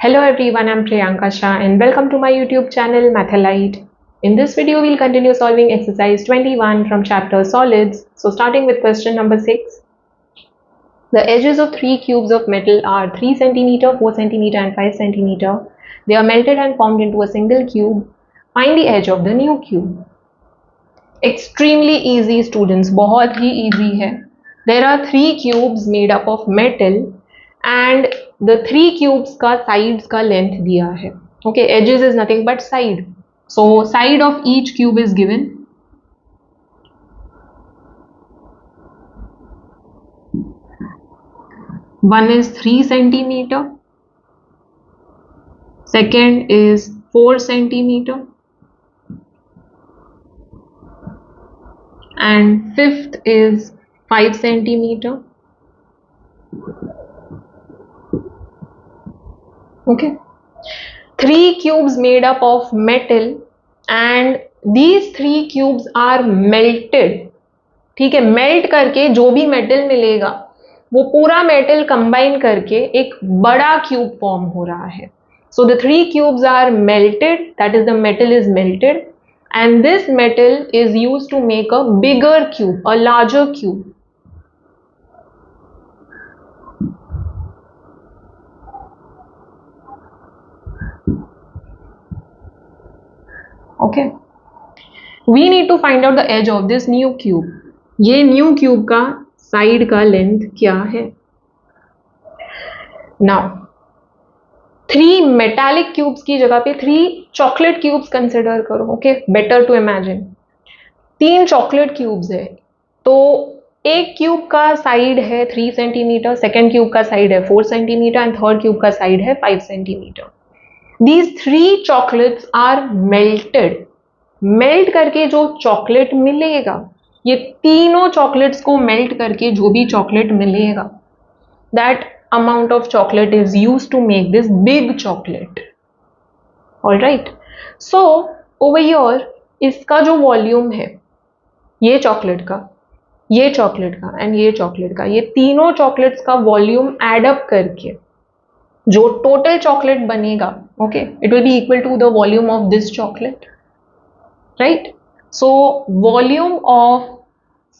Hello everyone, I'm Priyanka Shah and welcome to my YouTube channel Mathalite. In this video, we'll continue solving exercise 21 from chapter Solids. So starting with question number 6. The edges of three cubes of metal are 3 cm, 4 cm and 5 cm. They are melted and formed into a single cube. Find the edge of the new cube. Extremely easy students, बहुत ही easy है. There are three cubes made up of metal and the three cubes का sides का length दिया है. Okay, edges is nothing but side. So side of each cube is given. One is 3 centimeter. Second is 4 centimeter. And fifth is 5 centimeter. Okay, three cubes made up of metal and these three cubes are melted. ठीक है, melt करके जो भी metal मिलेगा वो पूरा metal combine करके एक बड़ा क्यूब फॉर्म हो रहा है. So the three cubes are melted, that is the metal is melted and this metal is used to make a bigger cube, a larger cube. Okay, we need to find out the edge of this new cube. ये new cube का side का length क्या है? Now, three metallic cubes की जगह पे three chocolate cubes consider करो. Okay, better to imagine. तीन chocolate cubes है, तो एक क्यूब का साइड है 3 सेंटीमीटर, सेकेंड क्यूब का साइड है 4 सेंटीमीटर एंड थर्ड क्यूब का साइड है 5 centimetre. These three chocolates are melted. Melt करके जो चॉकलेट मिलेगा, ये तीनों चॉकलेट्स को मेल्ट करके जो भी चॉकलेट मिलेगा, that amount of chocolate is used to make this big chocolate. All right. So over here इसका जो वॉल्यूम है, ये चॉकलेट का, ये चॉकलेट का एंड ये चॉकलेट का, ये तीनों चॉकलेट्स का वॉल्यूम एड अप करके जो टोटल चॉकलेट बनेगा, okay, it will be equal to the volume of this chocolate, right. So volume of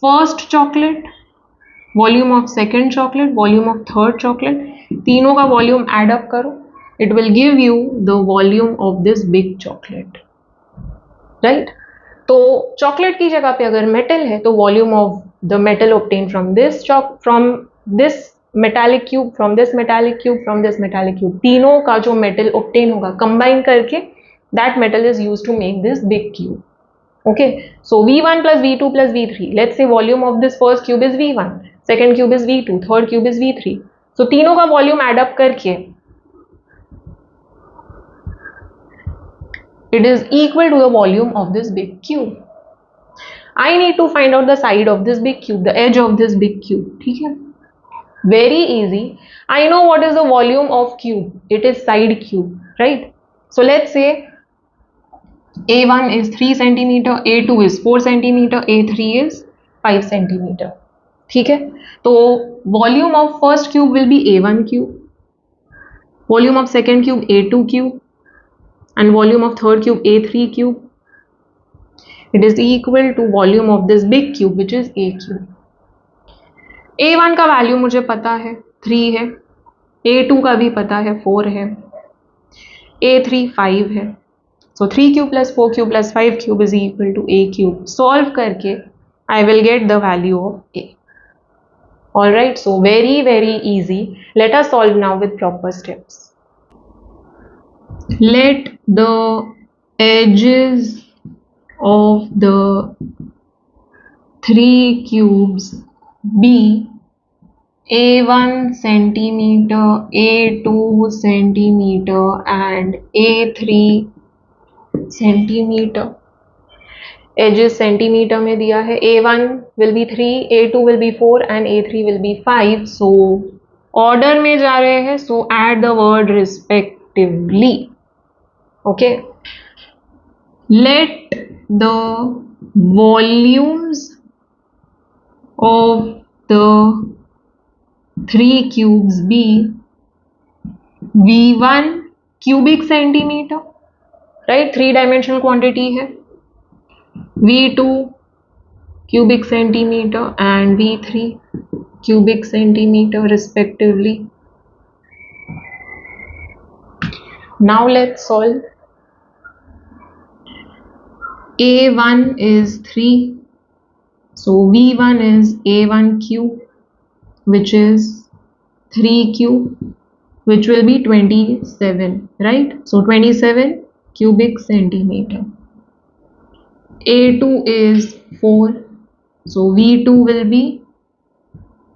first chocolate, volume of second chocolate, volume of third chocolate, तीनों का volume add up करो, it will give you the volume of this big chocolate, right. तो chocolate की जगह पे अगर metal है तो volume of the metal obtain from this metallic cube, from this metallic cube, from this metallic cube, तीनों का जो मेटल ऑब्टेन होगा कंबाइन करके that metal is used to make this big cube. Okay, so V1 plus V2 plus V3. Let's say volume of this first cube is V1, second cube is V2, third cube is V3. So तीनों का volume add up करके it is equal to the volume of this big cube. I need to find out the side of this big cube, the edge of this big cube. ठीक है, very easy. I know what is the volume of cube. It is side cube, right? So let's say A1 is 3 centimeter, A2 is 4 centimeter, A3 is 5 centimeter. ठीक है, तो volume of first cube will be A1 cube, volume of second cube A2 cube and volume of third cube A3 cube. It is equal to volume of this big cube which is A cube. A1 का value मुझे पता है 3 है, A2 का भी पता है 4 है, A3 5 है. So 3 cube plus 4 cube plus 5 cube is equal to A cube. Solve करके I will get the value of A. Alright, so very easy. Let us solve now with proper steps. Let the edges of the three cubes be A1 centimeter, A2 centimeter and A3 centimeter. Edges centimeter में दिया है. A1 will be 3, A2 will be 4 and A3 will be 5. So order में जा रहे हैं, so add the word respectively. Okay, let the volumes of the three cubes be V1 cubic centimetre, right, 3 dimensional quantity है, V2 cubic centimeter and V3 cubic centimeter respectively. Now let's solve. A1 is 3, so V1 is A1 cube, which is 3 cube, which will be 27, right? So 27 cubic centimeter. A2 is 4, so V2 will be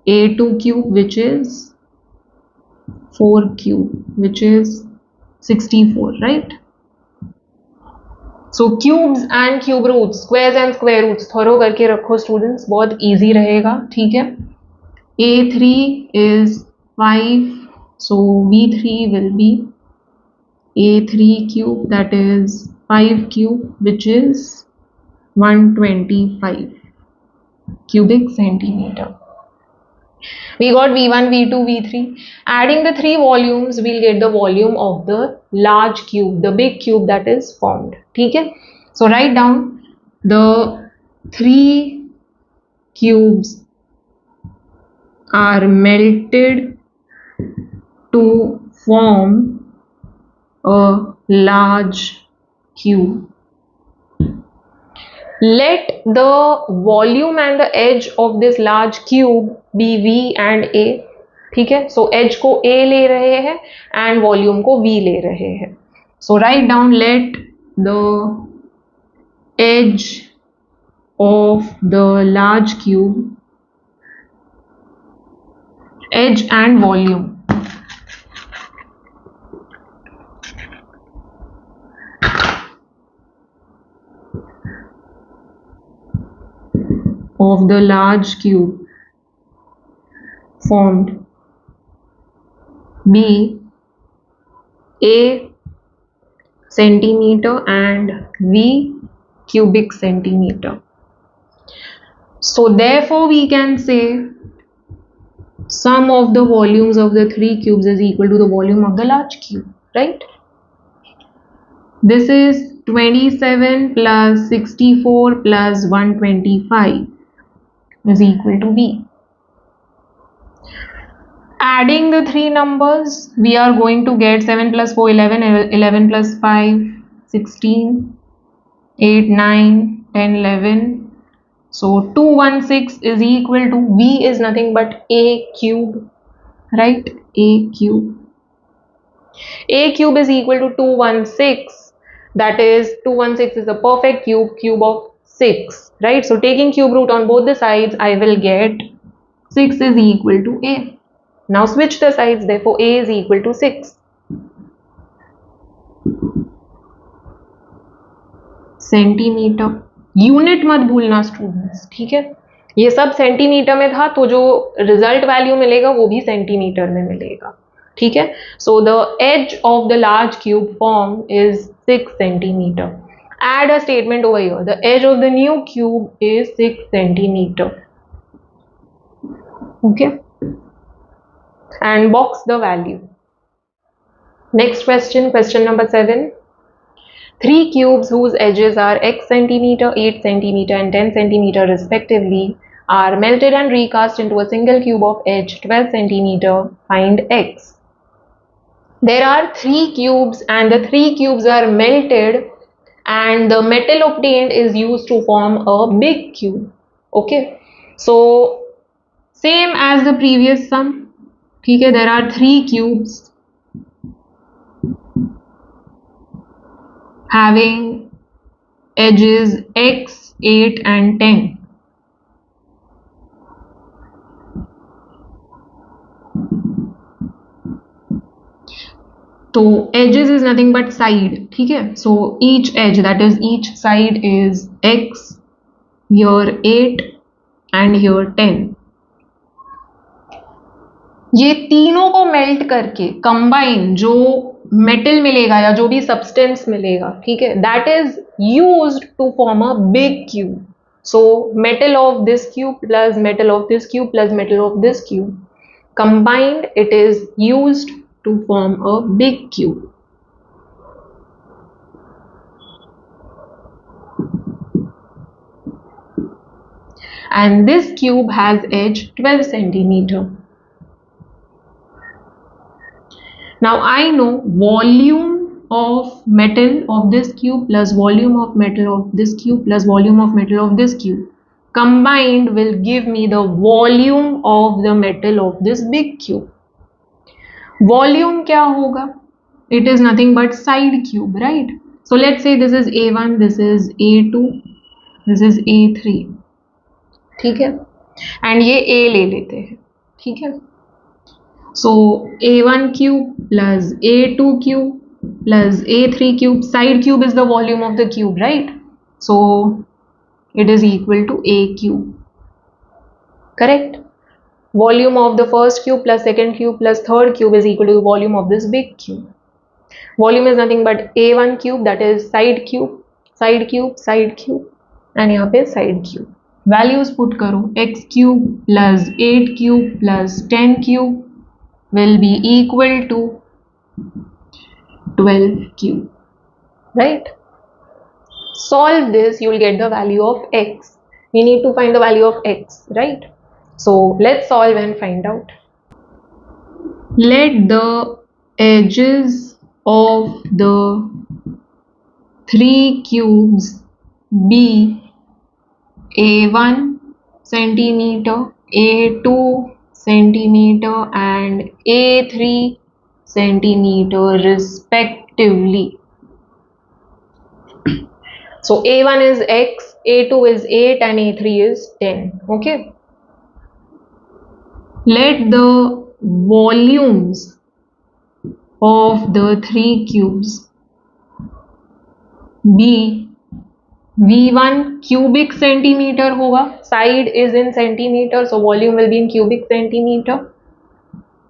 A2 cube, which is 4 cube, which is 64, right? So cubes and cube roots, squares and square roots थोरो करके रखो students, बहुत easy रहेगा, ठीक है. A3 is 5, so V3 will be A3 cube, that is 5 cube, which is 125 cubic centimeter. We got V1, V2, V3. Adding the 3 volumes, we'll get the volume of the large cube, the big cube that is formed. ठीक है? So write down the 3 cubes are melted to form a large cube. Let the volume and the edge of this large cube be V and A. ठीक है, so edge को A ले रहे हैं and volume को V ले रहे हैं. So write down, let the edge of the large cube, edge and volume, of the large cube formed be A centimeter and V cubic centimeter. So therefore we can say sum of the volumes of the 3 cubes is equal to the volume of the large cube, right? This is 27 plus 64 plus 125 is equal to V. Adding the 3 numbers, we are going to get 7 plus 4, 11, 11 plus 5, 16, 8, 9, 10, 11. So 216 is equal to, V is nothing but A cube, right? A cube. A cube is equal to 216. That is, 216 is a perfect cube, cube of 6, right? So taking cube root on both the sides, I will get 6 is equal to A. Now switch the sides, therefore A is equal to 6 centimetre. Unit मत भूलना students, ठीक है? ये सब centimetre में था, तो जो रिजल्ट वैल्यू मिलेगा वो भी सेंटीमीटर में मिलेगा, ठीक है? So the edge of the large cube form is 6 centimeter. Add a statement over here. The edge of the new cube is 6 centimeter. Okay? And box the value. Next question, question number 7. 3 cubes whose edges are x centimeter, 8 centimeter and 10 centimeter respectively are melted and recast into a single cube of edge 12 centimeter. Find x. There are 3 cubes and the 3 cubes are melted and the metal obtained is used to form a big cube. Okay, so same as the previous sum. ठीक है, there are 3 cubes having edges x, 8 and 10. तो edges is nothing but side, ठीक है? So each edge, that is each side is x, here 8 and here 10. ये तीनों को melt करके combine जो मेटल मिलेगा या जो भी सब्सटेंस मिलेगा, ठीक है, that is used to form a big cube. So metal of this cube plus metal of this cube plus metal of this cube combined, it is used to form a big cube. and this cube has edge 12 centimeter. Now I know volume of metal of this cube plus volume of metal of this cube plus volume of metal of this cube combined will give me the volume of the metal of this big cube. Volume क्या होगा? It is nothing but side cube, right? So let's say this is A1, this is A2, this is A3. ठीक है, and ये A ले लेते हैं. ठीक है, so A1 cube plus A2 cube plus A3 cube, side cube is the volume of the cube, right? So it is equal to A cube. Correct? Volume of the first cube plus second cube plus third cube is equal to the volume of this big cube. Volume is nothing but A1 cube, that is side cube, side cube, side cube, and यहाँ पे side cube. Values put करो, x cube plus 8 cube plus 10 cube will be equal to 12 cube, right? Solve this, you will get the value of x. We need to find the value of x, right? So let's solve and find out. Let the edges of the three cubes be A1 centimeter, A2 centimeter and A3 centimeter respectively. So A1 is x, A2 is 8 and A3 is 10. Okay. Let the volumes of the three cubes be V1 cubic centimeter होगा, side is in centimeter, so volume will be in cubic centimeter,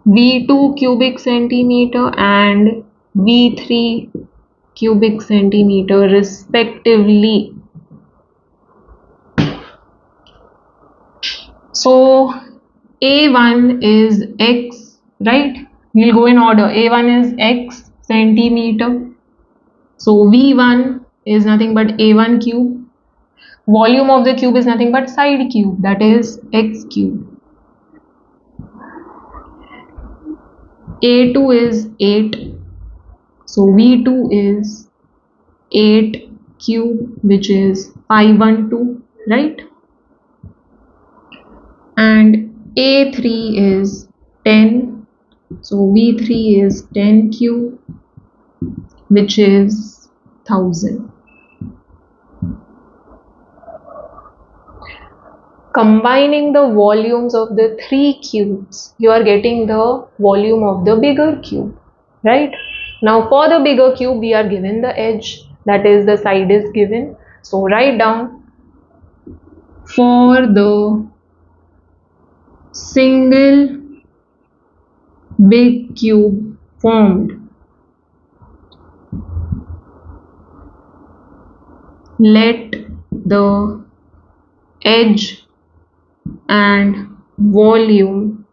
V2 cubic centimeter and V3 cubic centimeter respectively. So A1 is x, right? We'll go in order. A1 is x centimeter. So V1 is nothing but A1 cube. Volume of the cube is nothing but side cube, that is x cube. A2 is 8. So V2 is 8 cube, which is 512, right? And A3 is 10. So V3 is 10 cube, which is 1000. Combining the volumes of the three cubes, you are getting the volume of the bigger cube, right? Now for the bigger cube, we are given the edge, that is the side is given. So write down, for the single big cube formed, let the edge and volume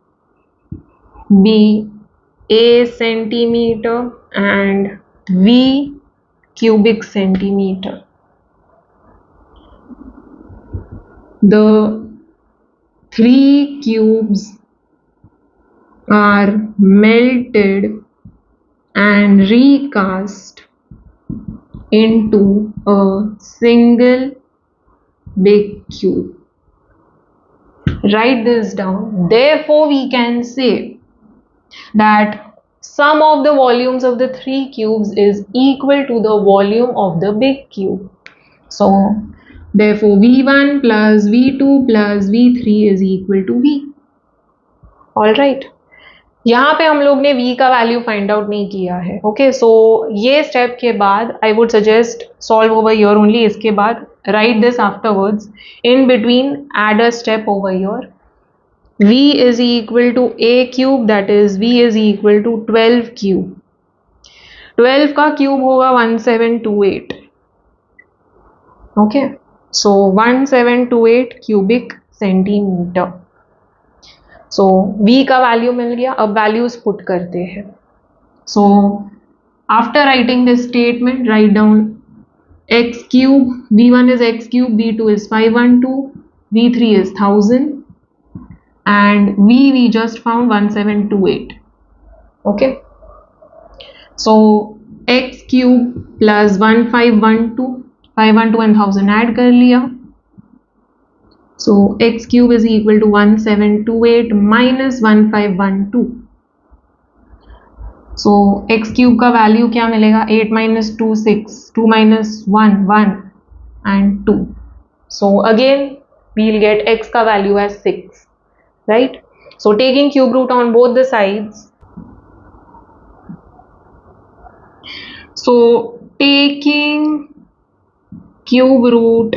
be A centimeter and V cubic centimeter. The three cubes are melted and recast into a single big cube. Write this down. Therefore, we can say that sum of the volumes of the three cubes is equal to the volume of the big cube. So, therefore, V1 plus V2 plus V3 is equal to V. Alright. यहाँ पे हम लोग ने V का value find out नहीं किया है. Okay, सो ये स्टेप के बाद I would suggest solve over your only. इसके बाद write this afterwards. In between, add a step over here. V is equal to A cube, that is V is equal to 12 cube. 12 का cube होगा 1728. Okay, so 1728 cubic centimeter. So V का value मिल गया. अब values put करते हैं. So after writing this statement, write down x cube, V1 is x cube, V2 is 512, V3 is 1000 and we just found 1728. Okay, so x cube plus 1512, 512 and 1000 add कर लिया, so x cube is equal to 1728 minus 1512. So x cube का value क्या मिलेगा, 8 minus 2 6, 2 minus 1 1 and 2. So again we'll get x का value as 6, right? So taking cube root on both the sides, so taking cube root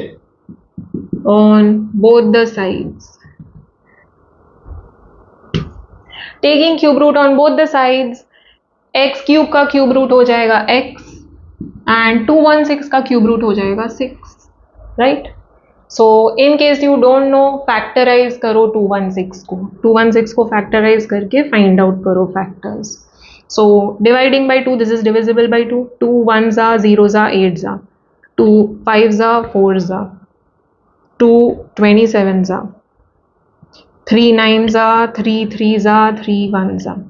on both the sides, taking cube root on both the sides, x cube का cube root हो जाएगा x and 216 का cube root हो जाएगा 6, right? So in case you don't know, factorise करो 216 को factorise करके find out करो factors. So dividing by 2, this is divisible by 2, 2 1s are 0s are 8s are, 2 5s are 4s are, 2 27s are, 3 9s are, 3 3s are, 3 1s are.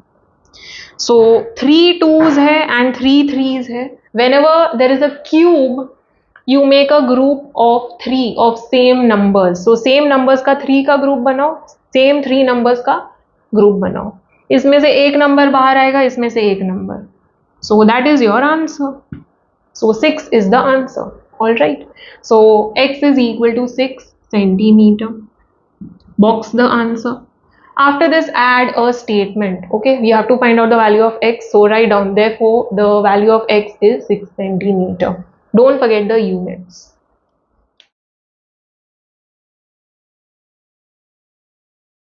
So 3 2s है and 3 3s है. Whenever there is a cube, you make a group of 3 of same numbers. So same numbers का 3 का group बनाओ, same 3 numbers का group बनाओ. इसमें से एक नंबर बाहर आएगा, इसमें से एक number. So that is your answer. So 6 is the answer. All right. So x is equal to 6 centimeter. Box the answer. After this, add a statement. Okay, we have to find out the value of x, so write down, therefore the value of x is 6 centimeter. Don't forget the units.